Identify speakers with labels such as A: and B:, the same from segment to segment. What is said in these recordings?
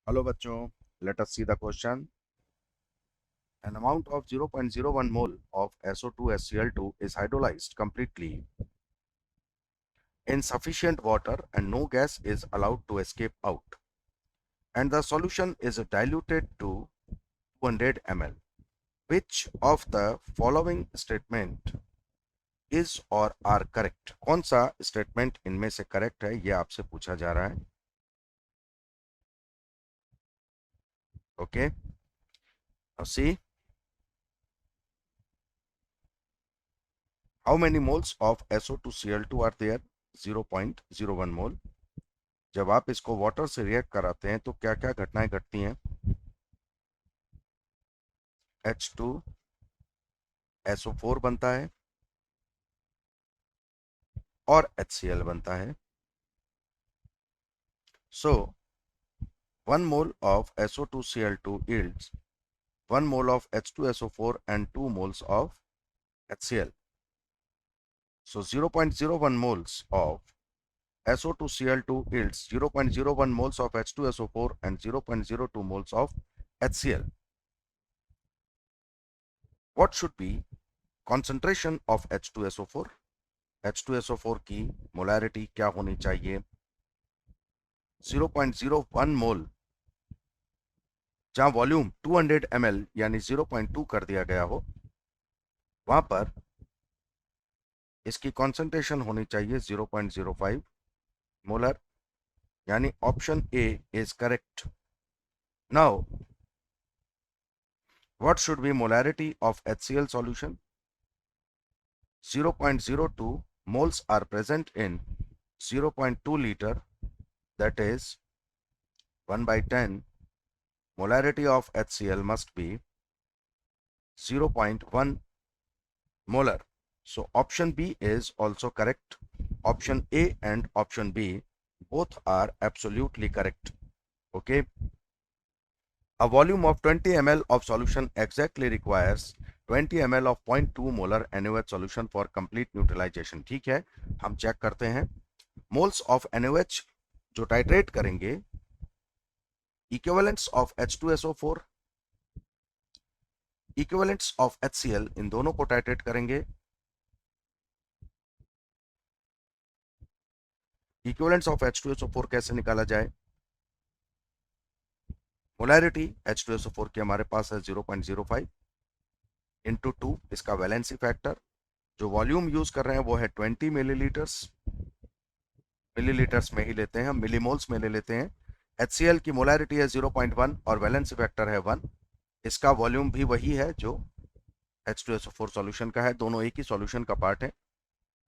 A: Hello बच्चों, let us see the question. An amount of 0.01 mole of SO2 HCl2 is hydrolyzed completely in sufficient water and no gas is allowed to escape out. And the solution is diluted to 200 ml. Which of the following statement is or are correct? कौन सा statement इनमें से correct है, ये आपसे पूछा जा रहा है. Okay. Now see, how many moles of SO2Cl2 are there? 0.01 mole. जब आप इसको वाटर से रिएक्ट कराते हैं तो क्या क्या घटनाएं घटती हैं? H2SO4 बनता है और HCl बनता है. So 1 mole of SO2Cl2 yields 1 mole of H2SO4 and 2 moles of HCl. So 0.01 moles of SO2Cl2 yields 0.01 moles of H2SO4 and 0.02 moles of HCl. What should be concentration of H2SO4? H2SO4 की molarity क्या होनी चाहिए? 0.01 मोल, जहां volume 200 ml यानी 0.2 कर दिया गया हो, वहां पर इसकी कॉन्सेंट्रेशन होनी चाहिए 0.05 मोलर, यानी option A is correct. Now what should be molarity of HCl solution? 0.02 moles are present in 0.2 liter, that is 1 by 10. Molarity of HCl must be 0.1 molar. So option B is also correct. Option A and option B both are absolutely correct. Okay. A volume of 20 ml of solution exactly requires 20 ml of 0.2 molar NaOH solution for complete neutralization. ठीक है, हम check करते हैं. Moles of NaOH जो titrate करेंगे, equivalents of H2SO4, equivalents of HCl, इन दोनों को titrate करेंगे. इक्विवेलेंट्स ऑफ H2SO4 कैसे निकाला जाए? मोलैरिटी H2SO4 की हमारे पास है 0.05 इंटू 2, इसका वैलेंसी फैक्टर. जो वॉल्यूम यूज कर रहे हैं वो है 20 मिलीलीटर्स. मिलीलीटर्स में ही लेते हैं हम, मिलीमोल्स में ले लेते हैं. HCl की मोलैरिटी है 0.1 और वैलेंसी फैक्टर है 1. इसका वॉल्यूम भी वही है जो H2SO4 सॉल्यूशन का है, दोनों एक ही सॉल्यूशन का पार्ट है.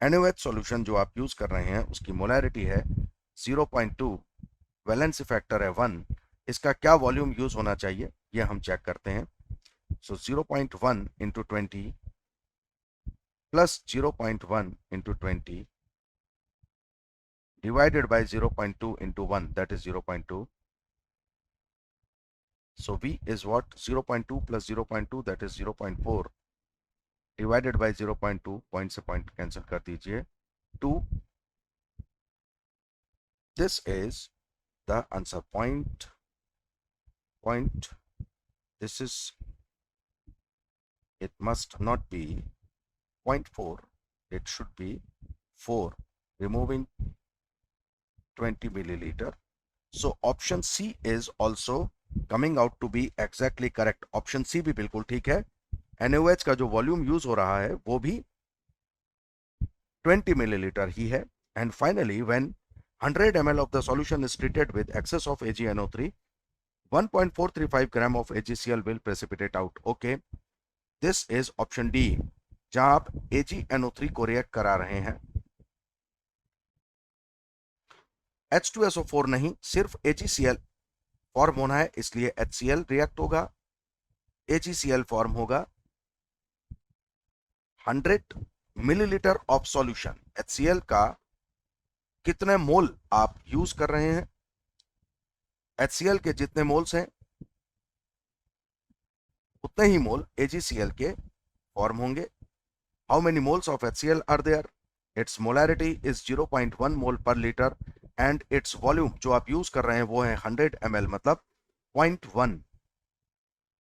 A: NaOH सॉल्यूशन जो आप यूज कर रहे हैं उसकी मोलैरिटी है 0.2, वैलेंसी फैक्टर है 1. इसका क्या वॉल्यूम यूज होना चाहिए ये हम चेक करते हैं. सो 0.1 into 20 plus 0.1 into 20 divided by 0.2 into 1, that is 0.2. So V is what? 0.2 plus 0.2, that is 0.4 divided by 0.2. Point से पॉइंट कैंसिल कर दीजिए. 2. This is the answer. Point. This is, it must not be 0.4, it should be 4, removing 20 milliliter. So option C is also coming out to be exactly correct. Option C भी बिल्कुल ठीक है. NaOH का जो volume use हो रहा है वो भी 20 milliliter ही है. And finally, when 100 ml of the solution is treated with excess of AgNO3, 1.435 gram of AgCl will precipitate out. Okay, this is option D, जहां आप AgNO3 को रिएक्ट करा रहे हैं. H2SO4 नहीं, सिर्फ AgCl फॉर्म होना है, इसलिए HCl रिएक्ट होगा, AgCl फॉर्म होगा. 100 मिलीलीटर ऑफ सॉल्यूशन, HCl का कितने मोल आप यूज कर रहे हैं? HCl के जितने मोल्स हैं उतने ही मोल AgCl के फॉर्म होंगे. How many moles of HCl are there? Its molarity is 0.1 mole per litre and its volume जो आप यूज कर रहे हैं वो है 100 ml, मतलब 0.1.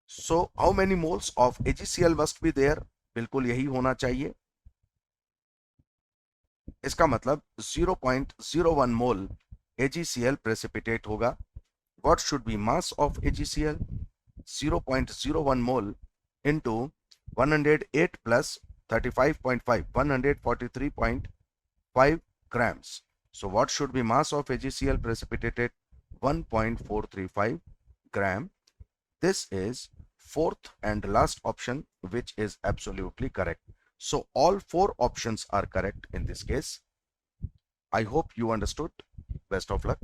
A: So how many moles of AgCl must be there? बिल्कुल यही होना चाहिए. इसका मतलब 0.01 मोल AgCl precipitate होगा. What should be mass of AgCl? 0.01 mole into 108 plus 35.5, 143.5 grams. So what should be mass of AgCl precipitated? 1.435 gram. This is fourth and last option, which is absolutely correct. So all four options are correct in this case. I hope you understood. Best of luck.